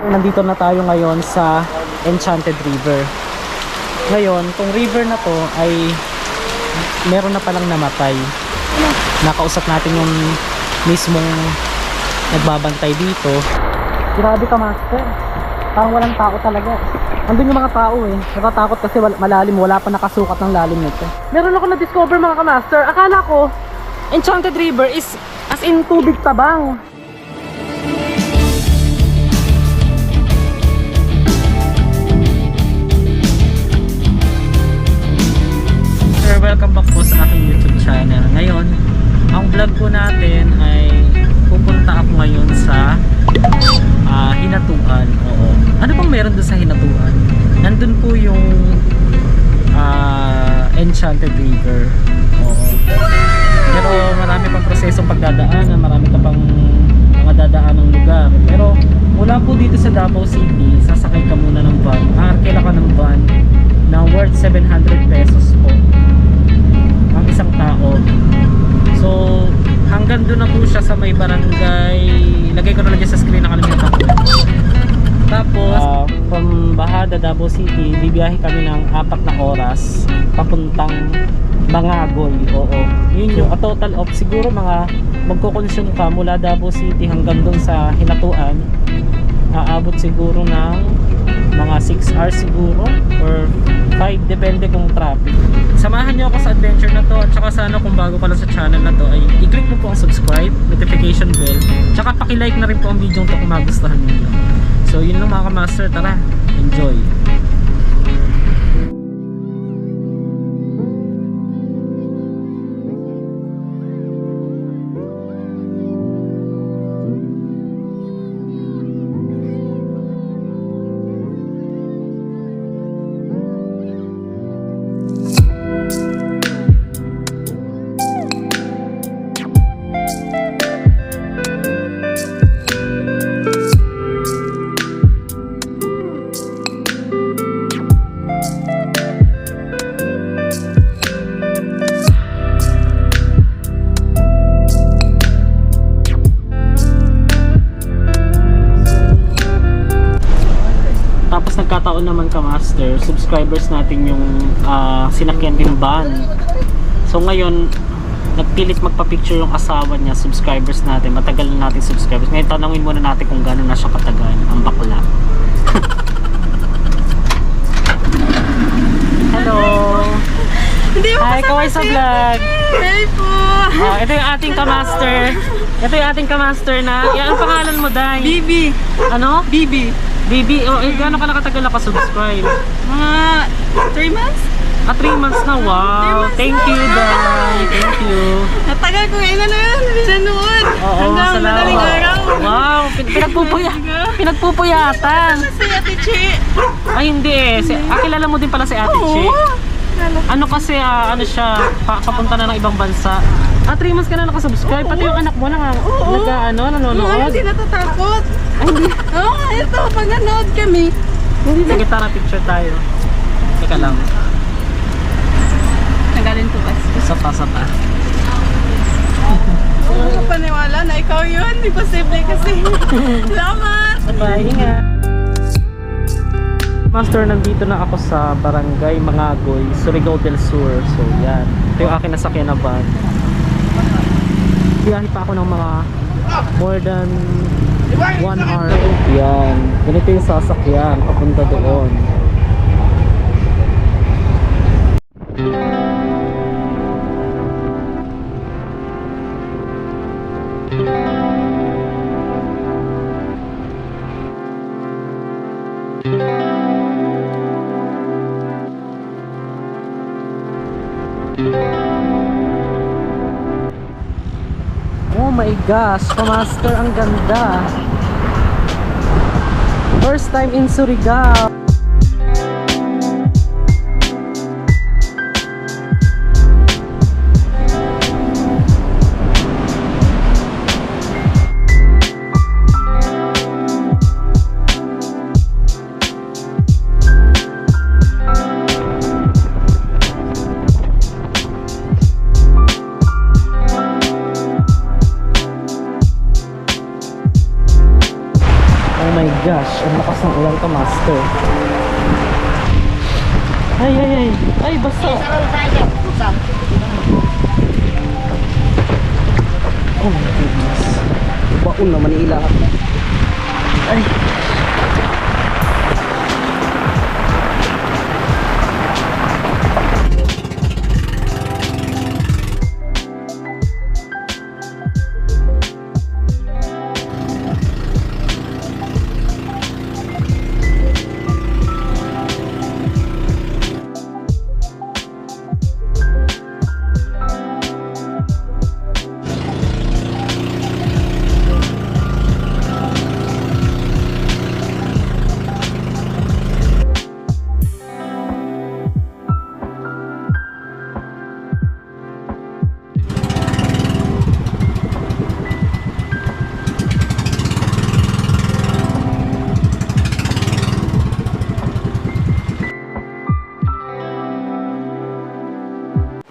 nandito na tayo ngayon sa Enchanted River. Ngayon, tong river na to ay meron na palang namatay. Nakausap natin yung mismong nagbabantay dito. Grabe ka, master. Parang walang tao talaga. Andun yung mga tao eh. Natatakot kasi malalim. Wala pa nakasukat ng lalim nito. Meron ako na-discover mga ka-master. Akala ko, Enchanted River is as in tubig tabang. Sir, welcome back po sa aking YouTube channel. Ngayon, ang vlog po natin ay pupunta ako ngayon sa Hinatuan. Oo. Ano bang meron doon sa Hinatuan? Nandun po yung Enchanted River. Oo. Pero marami pang prosesong pagdadaanan, marami ka pang mga dadaan ng lugar. Pero mula po dito sa Davao City, sasakay ka muna ng van. Arkela ka ng van na worth 700 pesos po ang isang tao. So hanggang doon na po siya sa may barangay. Lagay ko na lang dyan sa screen, nakalimutan ko. Tapos from Bahada, Davao City, bibiyahe kami ng 4 na oras papuntang Bangagoy. Oo. Yun yung a total of siguro mga magko-consume ka mula Davao City hanggang doon sa Hinatuan. Aabot siguro ng mga 6 hours siguro or 5, depende kung traffic. Samahan nyo ako sa adventure na to. At saka sana kung bago ka lang sa channel na to ay i-click mo po ang subscribe, notification bell, tsaka paki-like na rin po ang video to kung magustuhan niyo. So yun lang mga ka-master, tara, enjoy. Nagkataon naman ka-master, subscribers natin yung sinakyan din van. So ngayon, nagpilit magpa-picture yung asawa niya, subscribers natin. Matagal na natin subscribers. Ngayon tanongin muna natin kung gano'n na siya katagal, ang bakla. Hello! Hindi mo hi, kaway sa vlog! Hey po! Ito yung ating ka-master. Ito yung ating ka-master na, yan ang pangalan mo, Day? Bibi! Ano? Bibi! Bibi, gano'n ka nakatagal nakasubscribe? Mga 3 months? 3 months na, wow! Thank you, Day! Thank you! Natagal ko ngayon na yan! Pinanood! Oo, hanggang salamat. madaling araw! Wow! Pinagpupuyatan! Si Ate Chi! Ay, hindi eh. Kilala mo din pala si Ate Chi. Ano kasi, ano siya, papunta na ng ibang bansa. 3 months ka na nakasubscribe. Pati yung anak mo na nanonood. Hindi natatakot! Ay, hindi. Oo, ito, pag nanood kami. Sige, tara, picture tayo. Teka lang. Nagaling po kasi. Sa pa. Oo, paniwala na ikaw yun. Imposible kasi. Salamat! Bye, ingat. Master, nandito na ako sa Barangay Mangagoy, Surigao del Sur. So, yan. Ito yung akin nasakyan na van. Biyahe pa ako ng mga more than 1 hour. Yan. Ganito yung sasakyan. Papunta doon. Oh my gosh, ka-master, ang ganda. First time in Surigao. gosh, ang Ay, basta. Oh my goodness. Baon na Manila. Ay.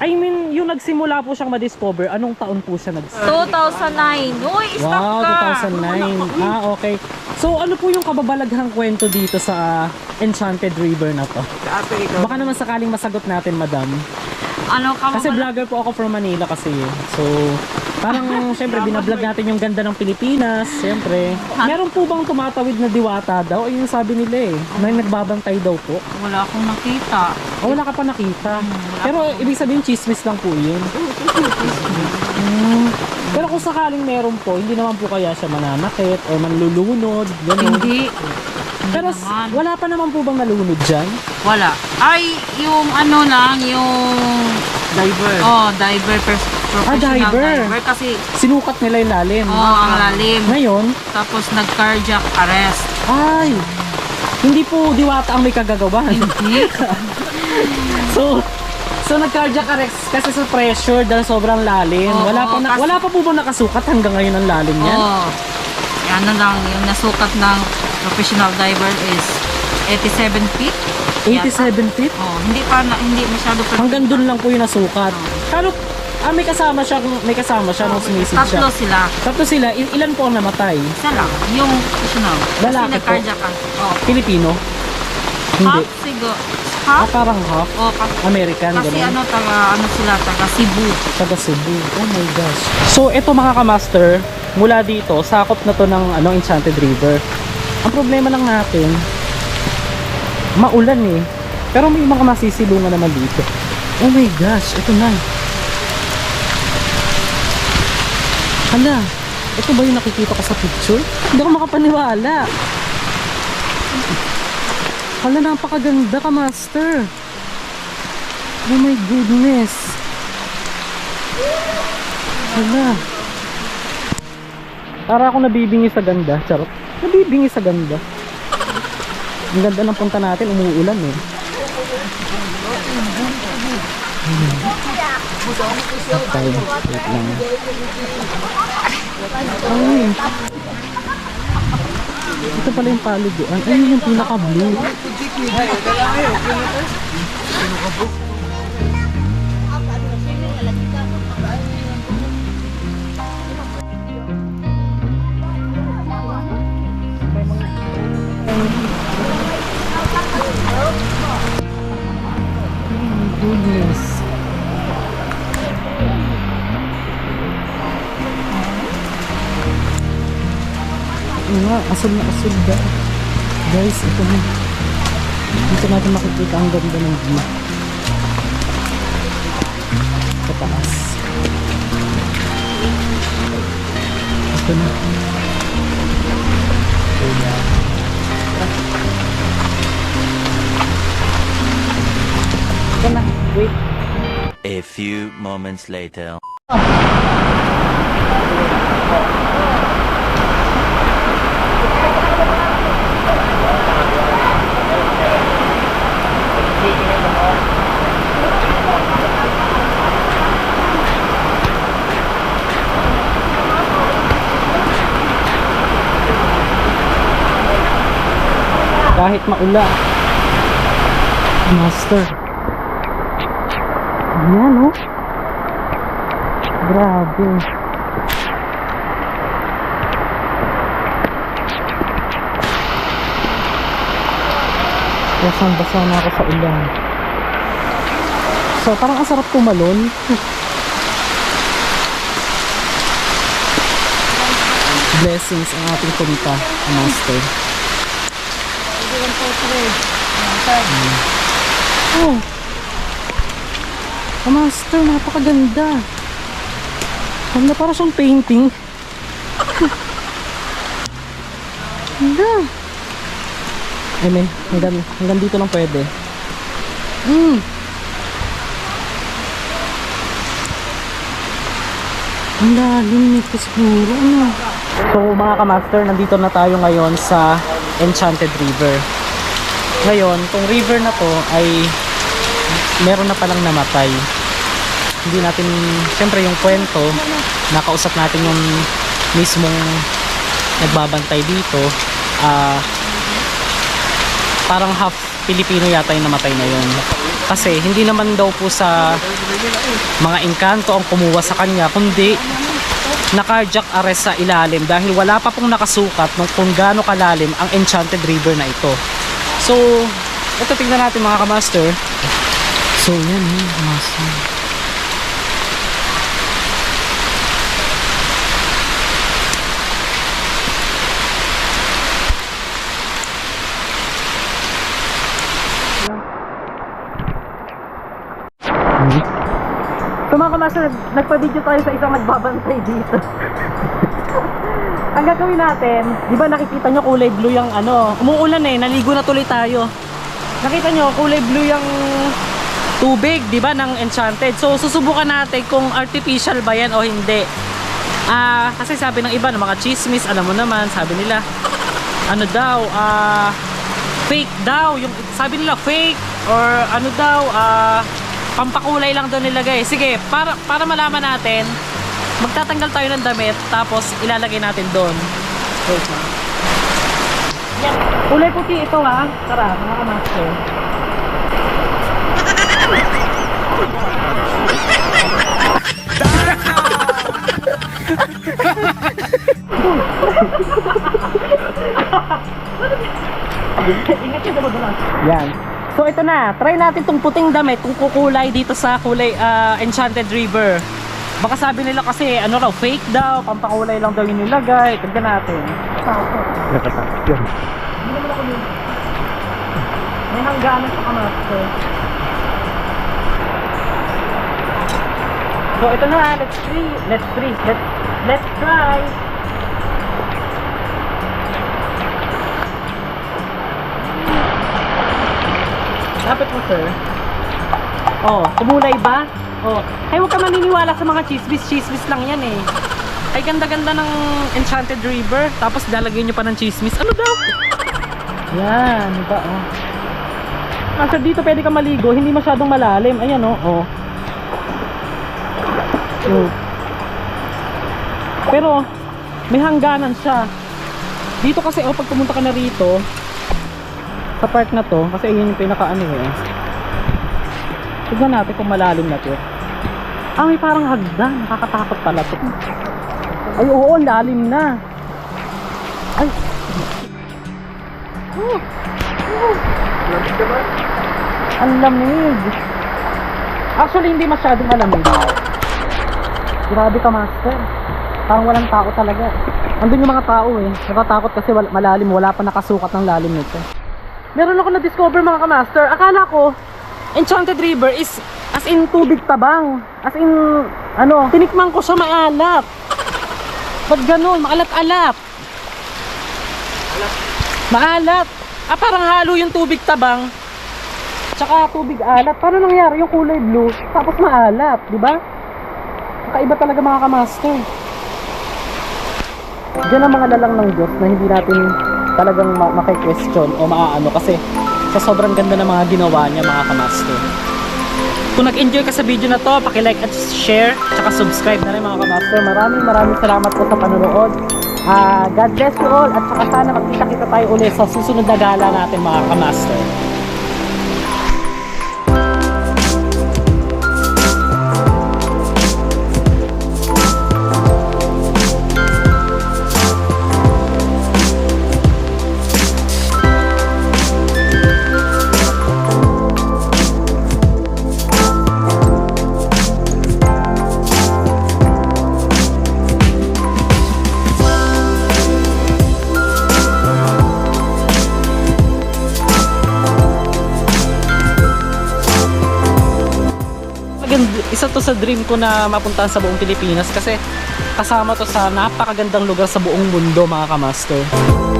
I mean, yung nagsimula po siyang ma-discover, anong taon po siya nag-start? 2009. Uy, stop Wow, ka! 2009. Ah, okay. So, ano po yung kababalaghang kwento dito sa Enchanted River na to? Baka naman sakaling masagot natin, madam. Ano ka Kasi vlogger po ako from Manila kasi. So, parang syempre binablog natin yung ganda ng Pilipinas, syempre. Meron po bang tumatawid na diwata daw? Ayun yung sabi nila eh. May nagbabantay daw po. Wala akong nakita. Oh, wala ka pa nakita. Pero ibig sabihin chismis lang po yun. Pero kung sakaling meron po, hindi naman po kaya siya mananakit o manlulunod, gano'n. Hindi. Pero naman. wala pa naman po bang nalunod dyan? Wala. Ay, yung ano lang, yung... Diver. Oh, diver. Professional diver. Kasi, Sinukat nila yung lalim. ang lalim. Ngayon, Tapos nag-cardiac arrest. ay, hindi po diwata ang may kagagawan. Hindi. So nag-cardiac arrest kasi sa pressure dahil sobrang lalim. Oo, Wala pa po ba nakasukat hanggang ngayon ang lalim niyan? Oh. Ano lang, yung nasukat ng professional diver is 87 feet. 87 feet? Oh, hindi masyado pa. Hanggang dun lang po yung nasukat. Pero may kasama siya nung sumisid siya. Tatlo sila. Tatlo sila, ilan po ang namatay? Isa lang, yung professional. Lalaki Kasi nag-cardiac ka. Oh. Pilipino? Hindi. Half siguro. Half? Parang half? Oh, kasi American, kasi gano'n? taga Cebu. Taga Cebu. Oh my gosh. So ito mga kamaster, mula dito, sakop na to ng Enchanted River. Ang problema lang natin, maulan eh. Pero may mga masisilungan naman dito. Oh my gosh, ito na. Hala, ito ba yung nakikita ko sa picture? Hindi ako makapaniwala. Hala, napakaganda ka, master. Oh my goodness. Hala. Para ako nabibingi sa ganda. Charot. Nabibingi sa ganda. Ang ganda ng punta natin, umuulan eh. Okay, wait lang. Ay. Ito pala yung paliguan. Ayun yung pinaka-blue. Goodness. Nga, asul na asul ba? Guys, ito na. Dito natin makikita ang ganda ng view. Sa taas. Ito na. Ito na. Wait. A few moments later. Kahit maula. Master. Yan, oh. Grabe. Basang-basa na ako sa ulan. So parang ang sarap tumalon. Blessings ang ating punta, master. Oh, master, napakaganda. Ganda, para siyang painting. Ganda. Ay, may, hanggang dito lang pwede. Ang lalim nito siguro, ano? So mga kamaster, nandito na tayo ngayon sa Enchanted River. Ngayon, tong river na to ay meron na palang namatay. Hindi natin, siyempre yung kwento, nakausap natin yung mismong nagbabantay dito. Parang half Pilipino yata yung namatay na yun. Kasi hindi naman daw po sa mga engkanto ang kumuha sa kanya, kundi na-cardiac arrest sa ilalim dahil wala pa pong nakasukat kung gaano kalalim ang Enchanted River na ito. So, ito tingnan natin mga kamaster. So, yan kamaster. So mga kamaster, nagpa-video tayo sa isang nagbabantay dito. Ang gagawin natin, di ba nakikita nyo kulay blue yung ano, umuulan naligo na tuloy tayo. Nakita nyo kulay blue yung tubig, di ba, ng Enchanted. So susubukan natin kung artificial ba yan o hindi. Kasi sabi ng iba, ng mga chismis, alam mo naman, sabi nila, ano daw, fake daw, yung sabi nila fake or ano daw, pampakulay lang doon nilagay. Sige, para malaman natin, magtatanggal tayo ng damit tapos ilalagay natin doon. Yan. Kulay puti ito ha. Tara, mga kamaster. Ingat ka doon. Yan. So ito na, try natin tong puting damit kung kukulay dito sa kulay Enchanted River. Baka sabi nila kasi ano raw, fake daw, pampakulay lang daw yung nilagay. Tignan natin. Hindi naman ako yun. May hangganan sa kamaster. So ito na, let's try. Lapit mo, sir. Oh, kumulay ba? Oh, ay huwag ka maniniwala sa mga chismis lang yan eh. Ay ganda-ganda ng Enchanted River, tapos lalagyan nyo pa ng chismis. Ano daw? Yan, diba oh. Sir, dito pwede ka maligo, hindi masyadong malalim. Ayan oh. Pero may hangganan siya. Dito kasi pag pumunta ka na rito sa part na to, kasi yun yung pinaka ano eh. Tignan natin kung malalim na to. May parang hagdan, nakakatakot pala to. Ay oo, ang lalim na. Ay. Ang lamig. Actually hindi masyadong malamig. Grabe ka, master. Parang walang tao talaga. Andun yung mga tao eh. Natatakot kasi malalim, wala pa nakasukat ng lalim nito. Meron ako na-discover mga kamaster. Akala ko Enchanted River is as in tubig tabang. As in ano, tinikman ko siya maalat. Ba't ganun? Maalat-alat. Maalat. Parang halo yung tubig tabang tsaka tubig alat. Paano nangyari yung kulay blue tapos maalat, di ba? Kakaiba talaga mga kamaster. Diyan ang mga lalang ng Diyos na hindi natin talagang maki-question o maaano kasi sa sobrang ganda ng mga ginawa niya mga kamaster. Kung nag-enjoy ka sa video na to, paki-like at share tsaka subscribe na rin mga kamaster. Maraming salamat po sa panonood. God bless you all at saka sana magkita-kita tayo ulit sa susunod na gala natin mga kamaster. Isa to sa dream ko na mapuntahan sa buong Pilipinas kasi kasama to sa napakagandang lugar sa buong mundo mga kamaster.